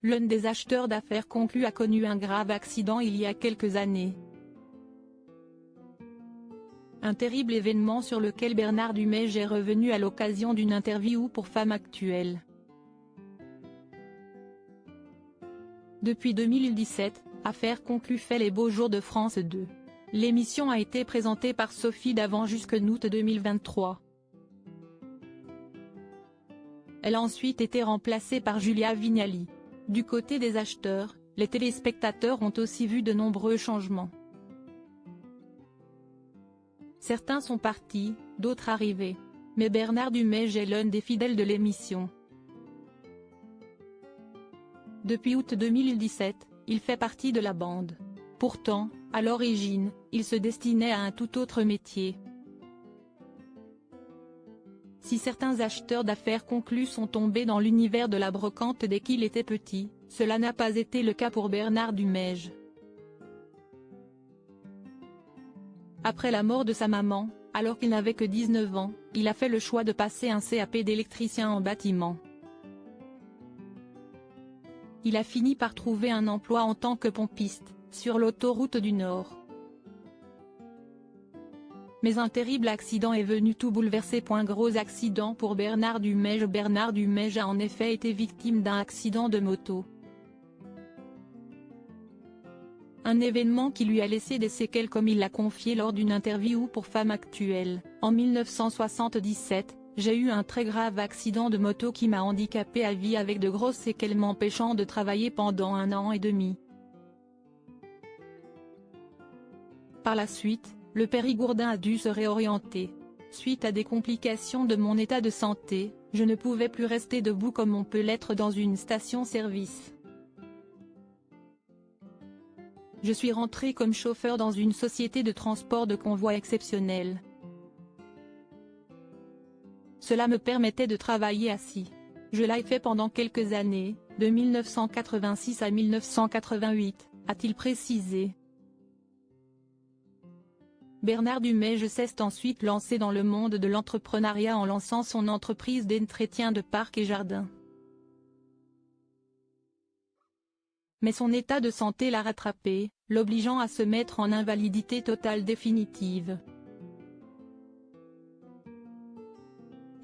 l'un des acheteurs d'affaires conclus a connu un grave accident il y a quelques années. Un terrible événement sur lequel Bernard Dumège est revenu à l'occasion d'une interview pour Femme Actuelle. Depuis 2017, Affaires conclues fait les beaux jours de France 2. L'émission a été présentée par Sophie Davant jusqu'en août 2023. Elle a ensuite été remplacée par Julia Vignali. Du côté des acheteurs, les téléspectateurs ont aussi vu de nombreux changements. Certains sont partis, d'autres arrivés. Mais Bernard Dumège est l'un des fidèles de l'émission. Depuis août 2017, il fait partie de la bande. Pourtant, à l'origine, il se destinait à un tout autre métier. Si certains acheteurs d'affaires conclus sont tombés dans l'univers de la brocante dès qu'il était petit, cela n'a pas été le cas pour Bernard Dumège. Après la mort de sa maman, alors qu'il n'avait que 19 ans, il a fait le choix de passer un CAP d'électricien en bâtiment. Il a fini par trouver un emploi en tant que pompiste, sur l'autoroute du Nord. Mais un terrible accident est venu tout bouleverser. Gros accident pour Bernard Dumège. Bernard Dumège a en effet été victime d'un accident de moto. Un événement qui lui a laissé des séquelles comme il l'a confié lors d'une interview pour Femme Actuelle. En 1977, j'ai eu un très grave accident de moto qui m'a handicapé à vie avec de grosses séquelles m'empêchant de travailler pendant 1 an et demi. Par la suite, le Périgourdin a dû se réorienter. Suite à des complications de mon état de santé, je ne pouvais plus rester debout comme on peut l'être dans une station-service. Je suis rentré comme chauffeur dans une société de transport de convoi exceptionnelle. Cela me permettait de travailler assis. Je l'ai fait pendant quelques années, de 1986 à 1988, a-t-il précisé. Bernard Dumège s'est ensuite lancé dans le monde de l'entrepreneuriat en lançant son entreprise d'entretien de parcs et jardins. Mais son état de santé l'a rattrapé, l'obligeant à se mettre en invalidité totale définitive.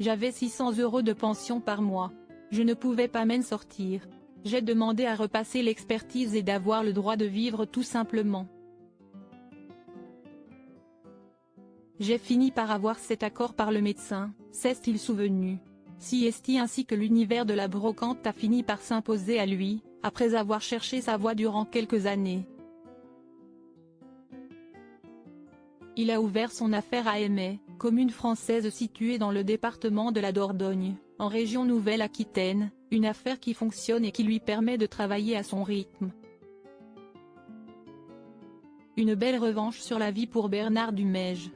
J'avais 600 € de pension par mois. Je ne pouvais pas m'en sortir. J'ai demandé à repasser l'expertise et d'avoir le droit de vivre tout simplement. J'ai fini par avoir cet accord par le médecin, s'est-il souvenu. Siesti ainsi que l'univers de la brocante a fini par s'imposer à lui, après avoir cherché sa voie durant quelques années. Il a ouvert son affaire à Aimé, commune française située dans le département de la Dordogne, en région Nouvelle-Aquitaine, une affaire qui fonctionne et qui lui permet de travailler à son rythme. Une belle revanche sur la vie pour Bernard Dumège.